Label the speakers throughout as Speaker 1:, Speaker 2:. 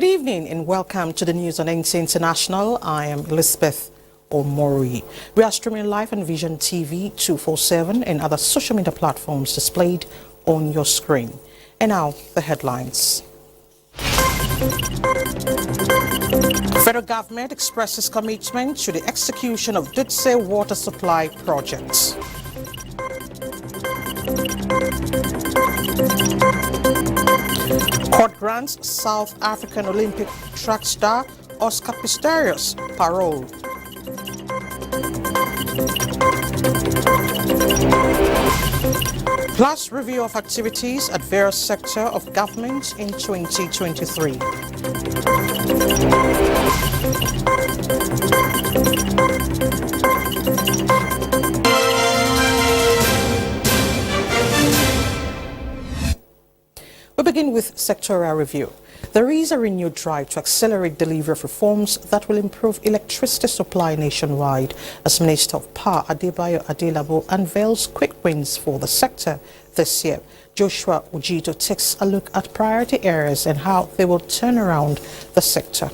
Speaker 1: Good evening and welcome to the news on NTA International. I am Elizabeth Omori. We are streaming live on Vision TV 247 and other social media platforms displayed on your screen. And now the headlines. Federal government expresses commitment to the execution of Dutse water supply projects. Court grants South African Olympic track star Oscar Pistorius parole. Plus review of activities at various sectors of government in 2023. We begin with sectoral review. There is a renewed drive to accelerate delivery of reforms that will improve electricity supply nationwide, as Minister of Power Adebayo Adelabo unveils quick wins for the sector this year. Joshua Ujito takes a look at priority areas and how they will turn around the sector.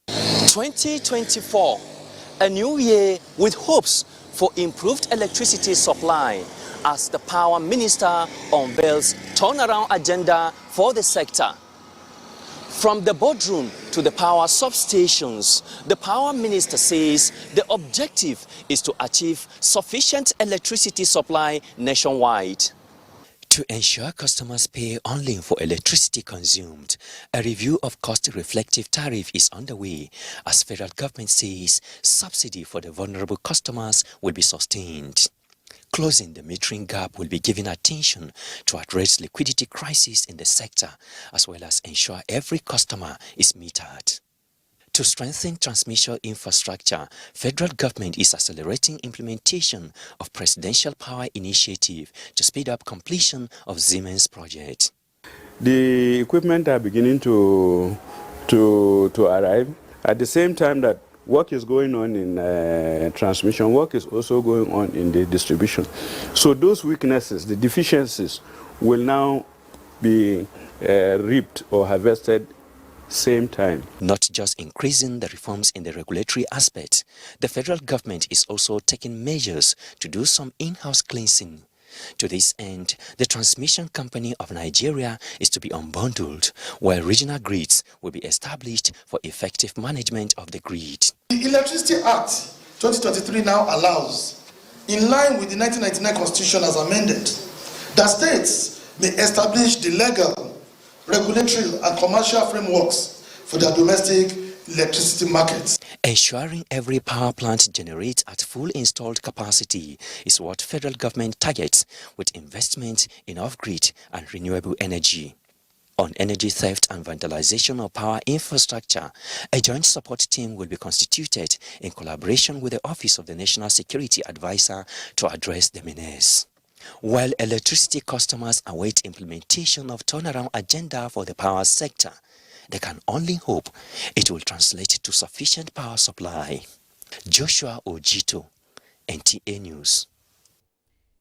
Speaker 2: 2024, a new year with hopes for improved electricity supply, as the Power Minister unveils turnaround agenda for the sector. From the boardroom to the power substations, the Power Minister says the objective is to achieve sufficient electricity supply nationwide. To ensure customers pay only for electricity consumed, a review of cost-reflective tariff is underway, as federal government says subsidy for the vulnerable customers will be sustained. Closing the metering gap will be given attention to address liquidity crisis in the sector, as well as ensure every customer is metered. To strengthen transmission infrastructure, federal government is accelerating implementation of Presidential Power Initiative to speed up completion of Siemens project.
Speaker 3: The equipment are beginning to arrive. At the same time that work is going on in transmission, work is also going on in the distribution. So those weaknesses, the deficiencies, will now be reaped or harvested same time.
Speaker 2: Not just increasing the reforms in the regulatory aspect, the federal government is also taking measures to do some in-house cleansing. To this end, the transmission company of Nigeria is to be unbundled, while regional grids will be established for effective management of the grid.
Speaker 4: The Electricity Act 2023 now allows, in line with the 1999 Constitution as amended, that states may establish the legal, regulatory and commercial frameworks for their domestic electricity markets.
Speaker 2: Ensuring every power plant generates at full installed capacity is what federal government targets with investment in off-grid and renewable energy. On energy theft and vandalization of power infrastructure, a joint support team will be constituted in collaboration with the Office of the National Security Advisor to address the menace. While electricity customers await implementation of turnaround agenda for the power sector, they can only hope it will translate to sufficient power supply. Joshua Ujito, NTA News.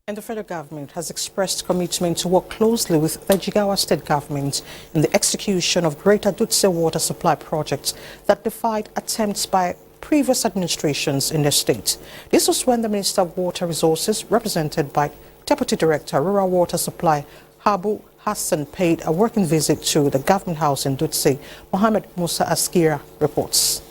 Speaker 1: And the federal government has expressed commitment to work closely with the Jigawa state government in the execution of greater Dutse water supply projects that defied attempts by previous administrations in the state. This was when the Minister of Water Resources, represented by Deputy Director Rural Water Supply Habu Hassan, paid a working visit to the government house in Dutse. Mohammed Musa Askira reports.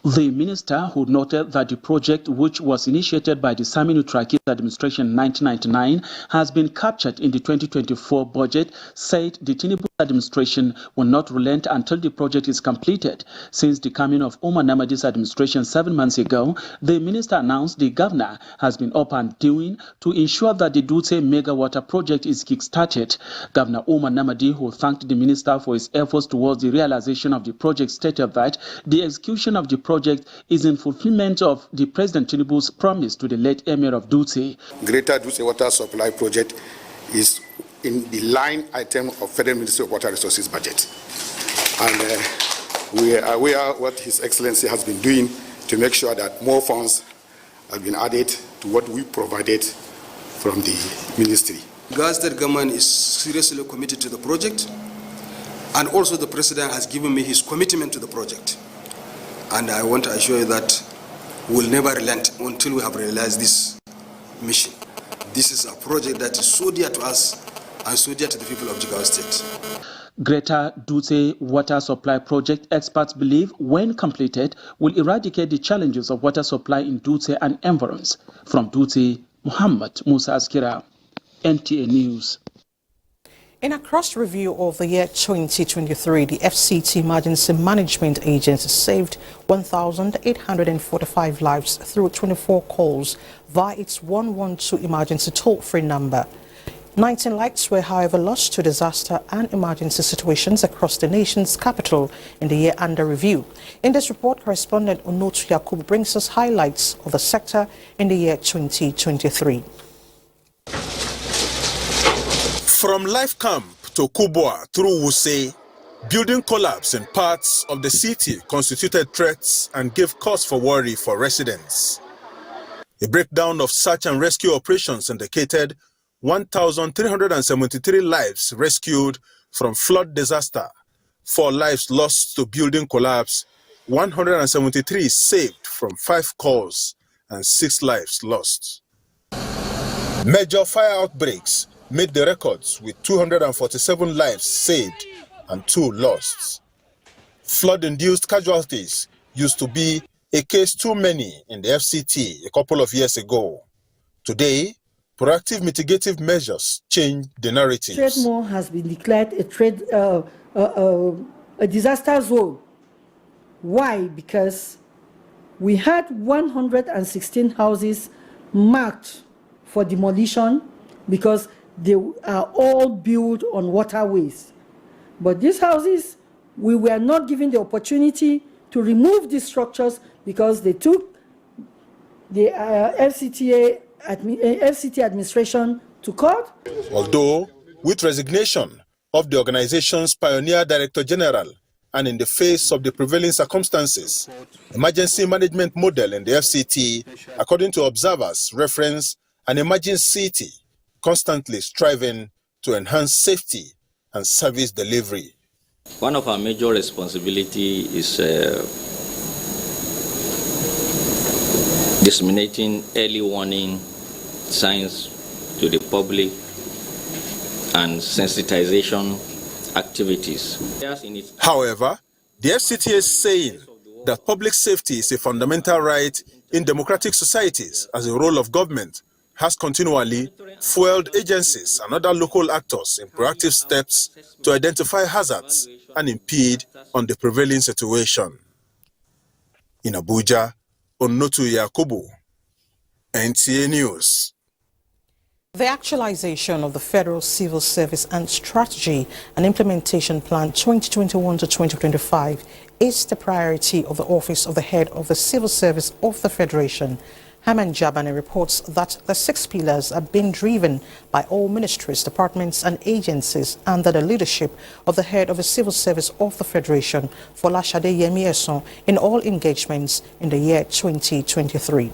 Speaker 5: The minister, who noted that the project, which was initiated by the Saminu Trakis administration in 1999, has been captured in the 2024 budget, said the Tinubu administration will not relent until the project is completed. Since the coming of Umar Namadi's administration 7 months ago, the minister announced the governor has been up and doing to ensure that the Dutse mega water project is kick-started. Governor Umar Namadi, who thanked the minister for his efforts towards the realization of the project, stated that the execution of the project is in fulfillment of the President Tinubu's promise to the late Emir of Dutse.
Speaker 6: Greater Dutse Water Supply Project is in the line item of Federal Ministry of Water Resources budget. And we are aware what His Excellency has been doing to make sure that more funds have been added to what we provided from the ministry.
Speaker 7: The state government is seriously committed to the project, and also the president has given me his commitment to the project. And I want to assure you that we'll never relent until we have realized this mission. This is a project that is so dear to us and so dear to the people of Jigawa State.
Speaker 5: Greater Dutse Water Supply Project experts believe, when completed, will eradicate the challenges of water supply in Dutse and environs. From Dutse, Muhammad Musa Askira, NTA News.
Speaker 1: In a cross-review of the year 2023, the FCT Emergency Management Agency saved 1,845 lives through 24 calls via its 112 emergency toll-free number. 19 lives were, however, lost to disaster and emergency situations across the nation's capital in the year under review. In this report, correspondent Onotu Yakubu brings us highlights of the sector in the year 2023.
Speaker 8: From Life Camp to Kubwa through Wuse, building collapse in parts of the city constituted threats and gave cause for worry for residents. A breakdown of search and rescue operations indicated 1,373 lives rescued from flood disaster, 4 lives lost to building collapse, 173 saved from 5 calls, and 6 lives lost. Major fire outbreaks made the records with 247 lives saved and 2 lost. Flood-induced casualties used to be a case too many in the FCT a couple of years ago. Today, proactive mitigative measures change the narrative.
Speaker 9: Trademore has been declared a disaster zone. Why? Because we had 116 houses marked for demolition because they are all built on waterways. But these houses, we were not given the opportunity to remove these structures because they took the FCT administration to court.
Speaker 8: Although, with resignation of the organization's pioneer director general and in the face of the prevailing circumstances, emergency management model in the FCT, according to observers, reference an emerging city constantly striving to enhance safety and service delivery.
Speaker 10: One of our major responsibilities is disseminating early warning signs to the public and sensitization activities.
Speaker 8: However, the FCT is saying that public safety is a fundamental right in democratic societies, as the role of government has continually fueled agencies and other local actors in proactive steps to identify hazards and impede on the prevailing situation. In Abuja, Onotu Yakubu, NTA News.
Speaker 1: The actualization of the Federal Civil Service and Strategy and Implementation Plan 2021 to 2025 is the priority of the Office of the Head of the Civil Service of the Federation. Haman Jabane reports that the 6 pillars are being driven by all ministries, departments and agencies under the leadership of the head of the Civil Service of the Federation, Folashade Yemi-Eson, in all engagements in the year 2023.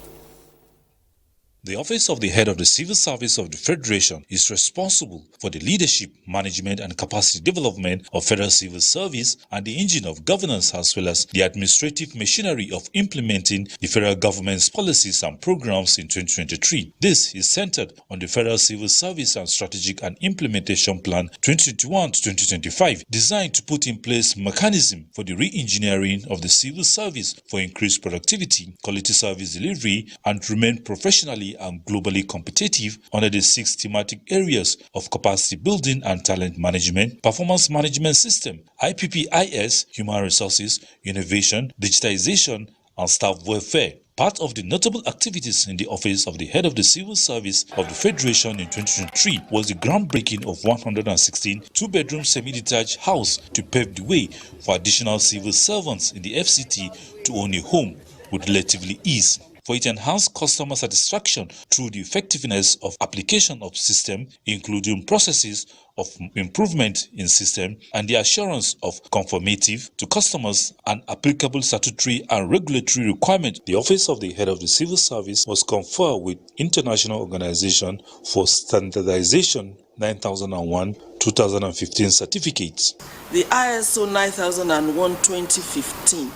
Speaker 11: The Office of the Head of the Civil Service of the Federation is responsible for the leadership, management and capacity development of federal civil service and the engine of governance, as well as the administrative machinery of implementing the federal government's policies and programs in 2023. This is centered on the Federal Civil Service and Strategic and Implementation Plan 2021 to 2025, designed to put in place mechanism for the re-engineering of the civil service for increased productivity, quality service delivery, and remain professionally and globally competitive under the 6 thematic areas of capacity building and talent management, performance management system, IPPIS, human resources, innovation, digitization, and staff welfare. Part of the notable activities in the Office of the Head of the Civil Service of the Federation in 2023 was the groundbreaking of 116 2-bedroom semi-detached house to pave the way for additional civil servants in the FCT to own a home with relatively ease. For it enhanced customer satisfaction through the effectiveness of application of system, including processes of improvement in system and the assurance of conformity to customers and applicable statutory and regulatory requirements. The Office of the Head of the Civil Service was conferred with International Organization for Standardization 9001-2015 certificates.
Speaker 12: The ISO 9001-2015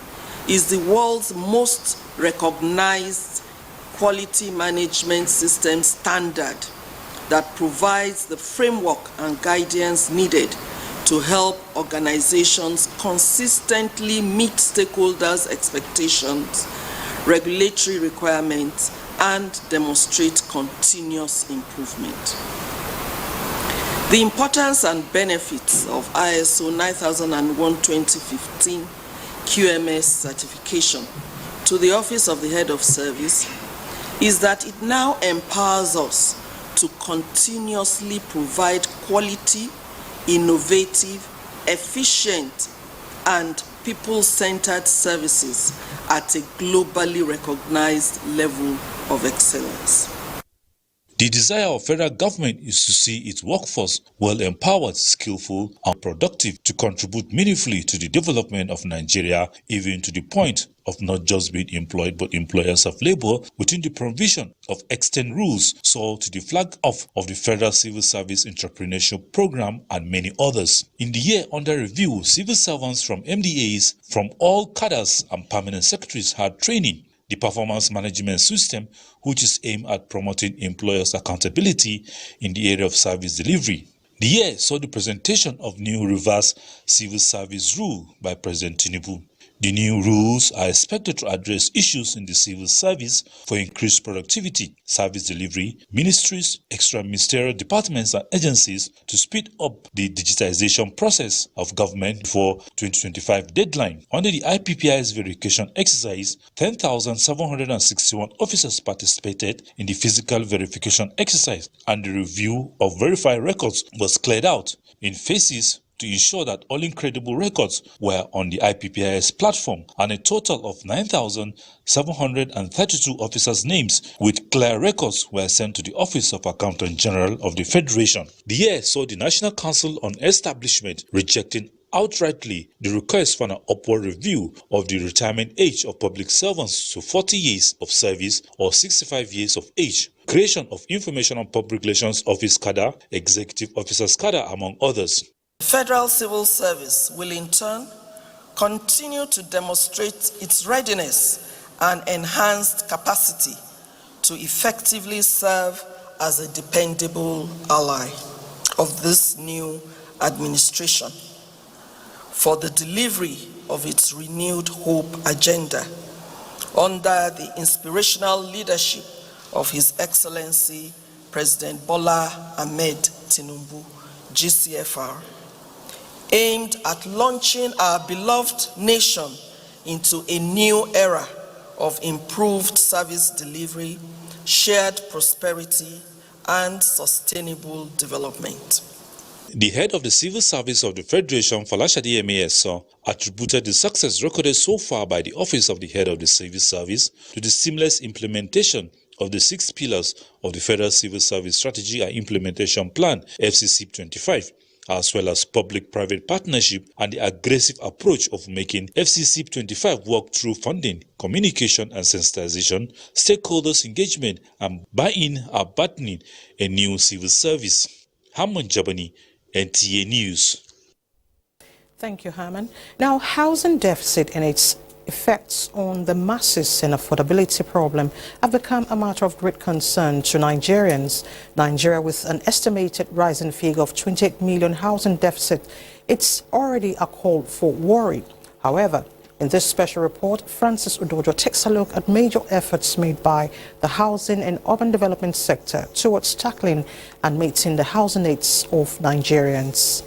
Speaker 12: is the world's most recognized quality management system standard that provides the framework and guidance needed to help organizations consistently meet stakeholders' expectations, regulatory requirements, and demonstrate continuous improvement. The importance and benefits of ISO 9001-2015 QMS certification to the Office of the Head of Service is that it now empowers us to continuously provide quality, innovative, efficient, and people-centered services at a globally recognized level of excellence.
Speaker 11: The desire of federal government is to see its workforce well empowered, skillful, and productive to contribute meaningfully to the development of Nigeria, even to the point of not just being employed but employers of labor within the provision of extant rules sold to the flag off of the Federal Civil Service Entrepreneurship Program and many others. In the year under review, civil servants from NTAs from all cadres and permanent secretaries had training. The performance management system, which is aimed at promoting employers' accountability in the area of service delivery. The year saw the presentation of new reverse civil service rule by President Tinubu. The new rules are expected to address issues in the civil service for increased productivity, service delivery, ministries, extra-ministerial departments and agencies to speed up the digitization process of government before 2025 deadline. Under the IPPI's verification exercise, 10,761 officers participated in the physical verification exercise, and the review of verified records was cleared out in phases to ensure that all incredible records were on the IPPIS platform, and a total of 9,732 officers' names with clear records were sent to the Office of Accountant General of the Federation. The year saw the National Council on Establishment rejecting outrightly the request for an upward review of the retirement age of public servants to 40 years of service or 65 years of age, creation of Information on Public Relations Office cadre, Executive Officers cadre, among others.
Speaker 12: The Federal Civil Service will in turn continue to demonstrate its readiness and enhanced capacity to effectively serve as a dependable ally of this new administration for the delivery of its renewed hope agenda under the inspirational leadership of His Excellency President Bola Ahmed Tinubu, GCFR, aimed at launching our beloved nation into a new era of improved service delivery, shared prosperity, and sustainable development.
Speaker 11: The head of the Civil Service of the Federation, Falashade Emeyeso, attributed the success recorded so far by the Office of the Head of the Civil Service to the seamless implementation of the 6 pillars of the Federal Civil Service Strategy and Implementation Plan, FCT 25, as well as public-private partnership and the aggressive approach of making FCT 25 work through funding, communication and sensitization, stakeholders engagement, and buy-in are battening a new civil service. Harman Jabani, NTA News.
Speaker 1: Thank you, Harman. Now, housing deficit and its effects on the masses and affordability problem have become a matter of great concern to Nigerians. Nigeria, with an estimated rising figure of 28 million housing deficit, it's already a call for worry. However, in this special report, Francis Udojo takes a look at major efforts made by the housing and urban development sector towards tackling and meeting the housing needs of Nigerians.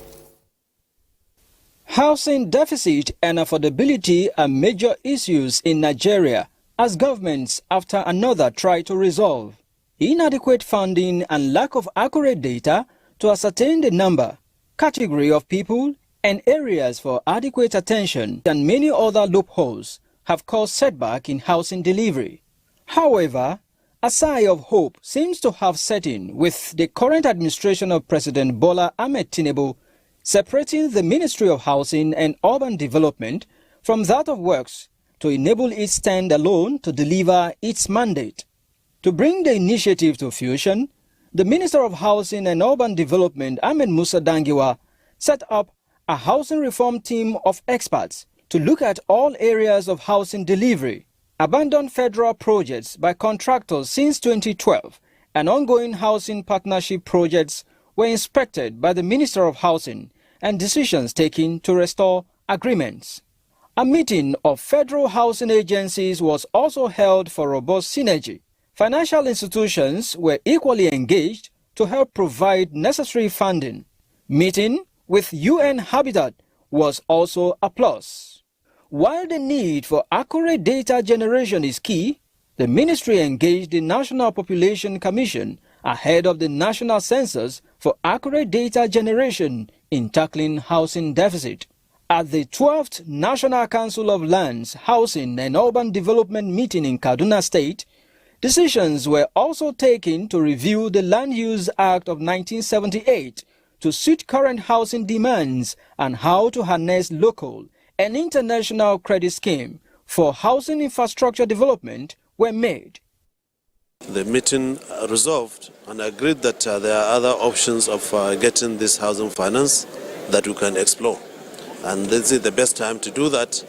Speaker 13: Housing deficit and affordability are major issues in Nigeria as governments after another try to resolve. Inadequate funding and lack of accurate data to ascertain the number, category of people, and areas for adequate attention and many other loopholes have caused setback in housing delivery. However, a sigh of hope seems to have set in with the current administration of President Bola Ahmed Tinubu separating the Ministry of Housing and Urban Development from that of Works to enable it stand alone to deliver its mandate. To bring the initiative to fruition, the Minister of Housing and Urban Development, Ahmed Musa Dangiwa, set up a housing reform team of experts to look at all areas of housing delivery, abandoned federal projects by contractors since 2012, and ongoing housing partnership projects were inspected by the Minister of Housing and decisions taken to restore agreements. A meeting of federal housing agencies was also held for robust synergy. Financial institutions were equally engaged to help provide necessary funding. Meeting with UN Habitat was also a plus. While the need for accurate data generation is key, the ministry engaged the National Population Commission ahead of the national census for accurate data generation in tackling housing deficit. At the 12th National Council of Lands, Housing and Urban Development meeting in Kaduna State, decisions were also taken to review the Land Use Act of 1978 to suit current housing demands and how to harness local and international credit scheme for housing infrastructure development were made.
Speaker 14: The meeting resolved and agreed that there are other options of getting this housing finance that we can explore. And this is the best time to do that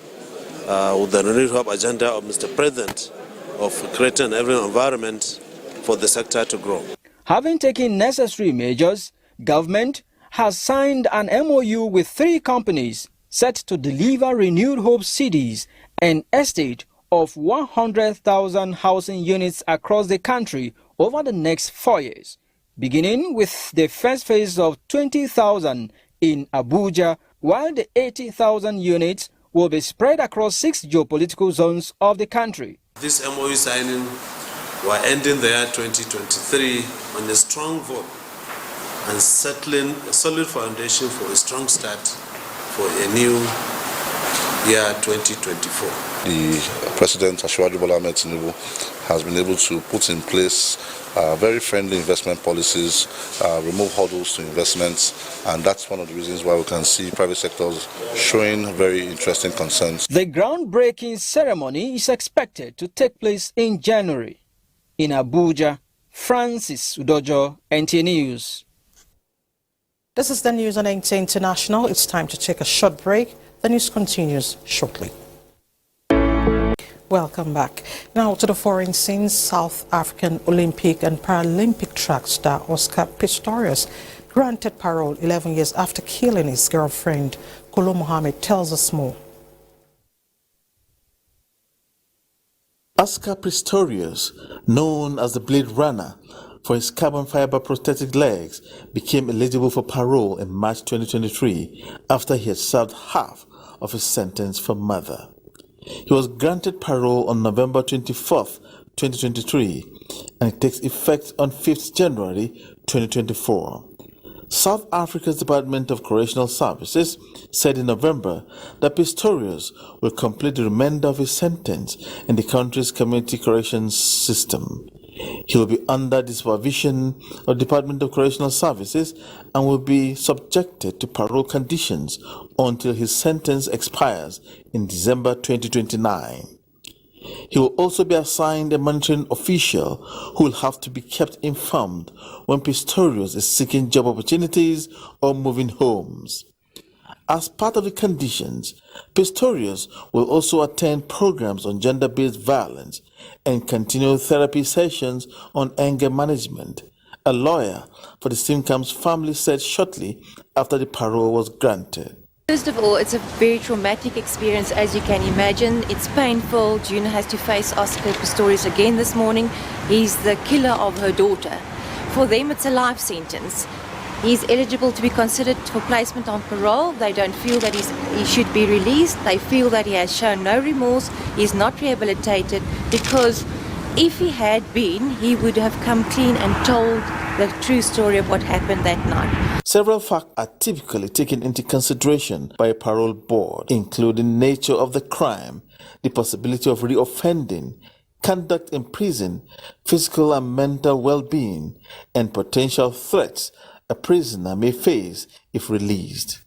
Speaker 14: with the renewed hope agenda of Mr. President of creating every environment for the sector to grow.
Speaker 13: Having taken necessary measures, government has signed an MOU with 3 companies set to deliver renewed hope cities and estate of 100,000 housing units across the country over the next 4 years, beginning with the first phase of 20,000 in Abuja, while the 80,000 units will be spread across 6 geopolitical zones of the country.
Speaker 14: This MOU signing, we're ending the year 2023 on a strong vote and settling a solid foundation for a strong start for a new year 2024.
Speaker 15: The President Asiwaju Bola Ahmed Tinubu has been able to put in place very friendly investment policies, remove hurdles to investments, and that's one of the reasons why we can see private sectors showing very interesting concerns.
Speaker 13: The groundbreaking ceremony is expected to take place in January. In Abuja, Francis Udojo, NTA News.
Speaker 1: This is the news on NTA International. It's time to take a short break. The news continues shortly. Welcome back. Now to the foreign scene. South African Olympic and Paralympic track star Oscar Pistorius granted parole 11 years after killing his girlfriend. Kolo Mohammed tells us more.
Speaker 16: Oscar Pistorius, known as the Blade Runner for his carbon fiber prosthetic legs, became eligible for parole in March 2023 after he had served half of his sentence for murder. He was granted parole on November 24th, 2023, and it takes effect on 5th January 2024. South Africa's Department of Correctional Services said in November that Pistorius will complete the remainder of his sentence in the country's community corrections system. He will be under the supervision of the Department of Correctional Services and will be subjected to parole conditions until his sentence expires in December 2029. He will also be assigned a monitoring official who will have to be kept informed when Pistorius is seeking job opportunities or moving homes. As part of the conditions, Pistorius will also attend programs on gender-based violence and continue therapy sessions on anger management, a lawyer for the Simcam's family said shortly after the parole was granted.
Speaker 17: First of all, it's a very traumatic experience, as you can imagine. It's painful. June has to face Oscar Pistorius again this morning. He's the killer of her daughter. For them, it's a life sentence. He's eligible to be considered for placement on parole. They don't feel that he should be released. They feel that he has shown no remorse. He's not rehabilitated, because if he had been, he would have come clean and told the true story of what happened that night.
Speaker 16: Several facts are typically taken into consideration by a parole board, including nature of the crime, the possibility of reoffending, conduct in prison, physical and mental well-being, and potential threats a prisoner may face if released.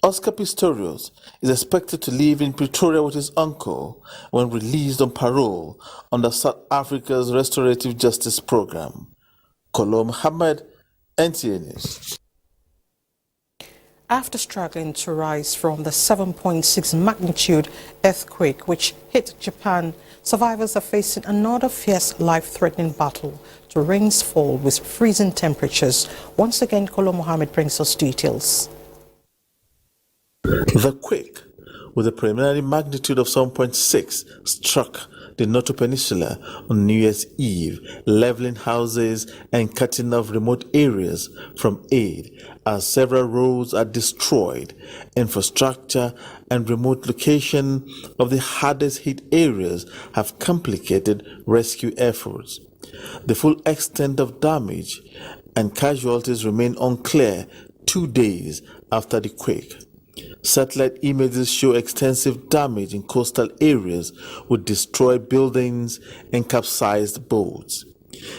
Speaker 16: Oscar Pistorius is expected to live in Pretoria with his uncle when released on parole under South Africa's Restorative Justice Program. Kolo Muhammad, NTA News.
Speaker 1: After struggling to rise from the 7.6 magnitude earthquake which hit Japan, survivors are facing another fierce life-threatening battle to rains fall with freezing temperatures. Once again, Kolo Muhammad brings us details.
Speaker 16: The quake, with a preliminary magnitude of 7.6, struck the Noto Peninsula on New Year's Eve, leveling houses and cutting off remote areas from aid as several roads are destroyed. Infrastructure and remote location of the hardest hit areas have complicated rescue efforts. The full extent of damage and casualties remain unclear 2 days after the quake. Satellite images show extensive damage in coastal areas with destroyed buildings and capsized boats.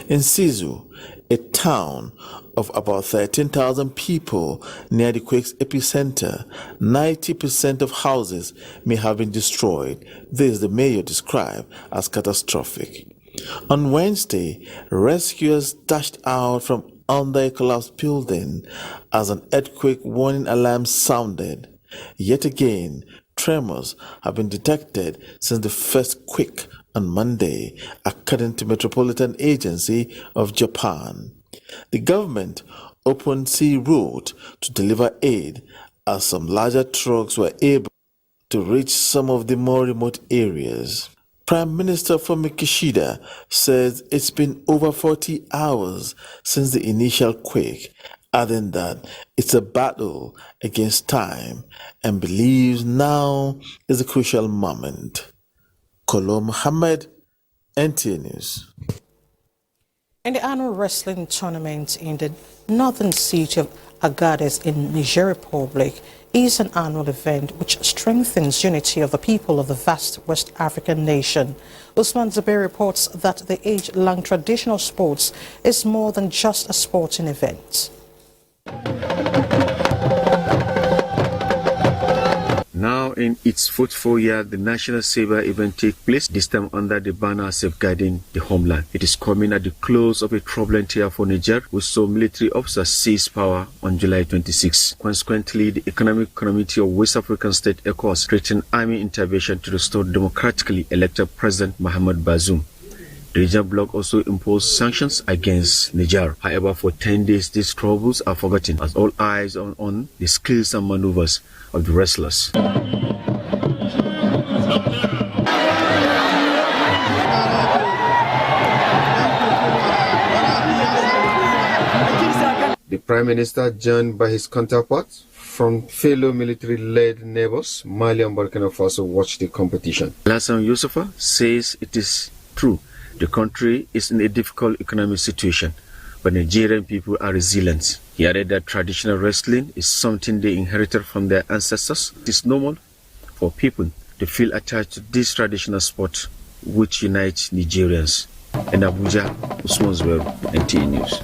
Speaker 16: In Sizu, a town of about 13,000 people near the quake's epicenter, 90% of houses may have been destroyed. This the mayor described as catastrophic. On Wednesday, rescuers dashed out from under a collapsed building as an earthquake warning alarm sounded. Yet again, tremors have been detected since the first quake on Monday, according to Metropolitan Agency of Japan. The government opened sea route to deliver aid as some larger trucks were able to reach some of the more remote areas. Prime Minister Fumi Kishida says it's been over 40 hours since the initial quake, adding that it's a battle against time and believes now is a crucial moment. Kolo Muhammad, NTA News.
Speaker 1: In the annual wrestling tournament in the northern city of Agadez in Niger Republic is an annual event which strengthens unity of the people of the vast West African nation. Usman Zabir reports that the age-long traditional sports is more than just a sporting event.
Speaker 18: Now in its fourth full year, the National Saber event takes place, this time under the banner safeguarding the homeland. It is coming at the close of a turbulent year for Niger, with some military officers seized power on July 26. Consequently, the Economic Committee of West African State ECOWAS threatened army intervention to restore democratically elected President Mohamed Bazoum. The regional bloc also imposed sanctions against Niger. However, for 10 days, these troubles are forgotten as all eyes are on the skills and maneuvers of the wrestlers. The Prime Minister, joined by his counterparts from fellow military-led neighbors, Mali and Burkina Faso, watched the competition. Hassan Youssoufa says it is true. The country is in a difficult economic situation, but Nigerian people are resilient. He added that traditional wrestling is something they inherited from their ancestors. It is normal for people to feel attached to this traditional sport which unites Nigerians. In Abuja, Usman Zuero, NTA News.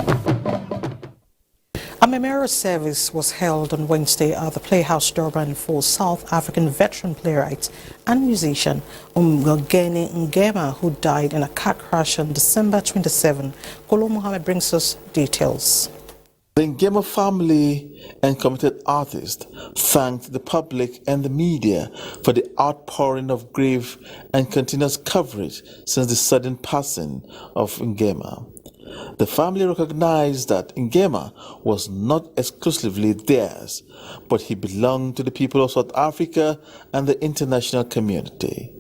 Speaker 1: A memorial service was held on Wednesday at the Playhouse Durban for South African veteran playwright and musician Umgogeni Ngema, who died in a car crash on December 27. Kolo Muhammad brings us details.
Speaker 16: The Ngema family and committed artist thanked the public and the media for the outpouring of grief and continuous coverage since the sudden passing of Ngema. The family recognized that Ngema was not exclusively theirs, but he belonged to the people of South Africa and the international community.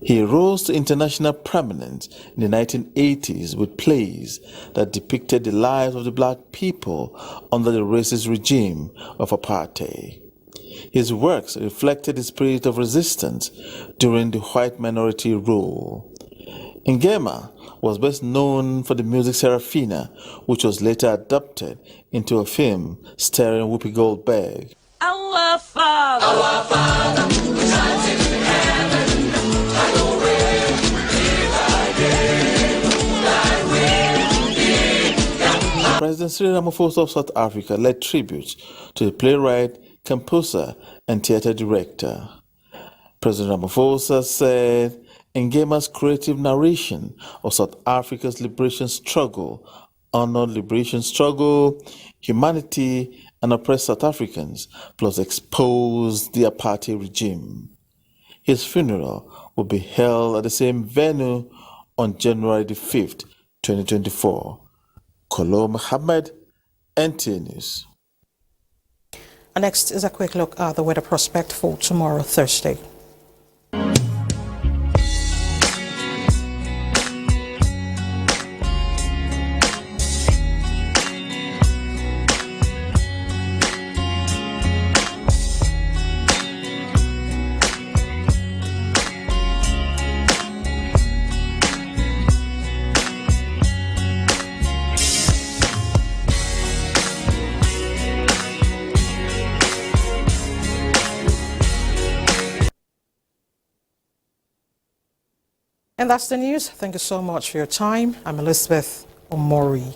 Speaker 16: He rose to international prominence in the 1980s with plays that depicted the lives of the black people under the racist regime of apartheid. His works reflected the spirit of resistance during the white minority rule. Ngema was best known for the music Serafina, which was later adapted into a film starring Whoopi Goldberg.
Speaker 19: Our Father, who art in heaven, hallowed be thy name.
Speaker 16: President Cyril Ramaphosa of South Africa led tribute to the playwright, composer, and theatre director. President Ramaphosa said Ngema's creative narration of South Africa's liberation struggle honored liberation struggle, humanity, and oppressed South Africans, plus exposed the apartheid regime. His funeral will be held at the same venue on January the 5th, 2024. Kolo Muhammad, NTA News.
Speaker 1: And next is a quick look at the weather prospect for tomorrow, Thursday. And that's the news. Thank you so much for your time. I'm Elizabeth Omori.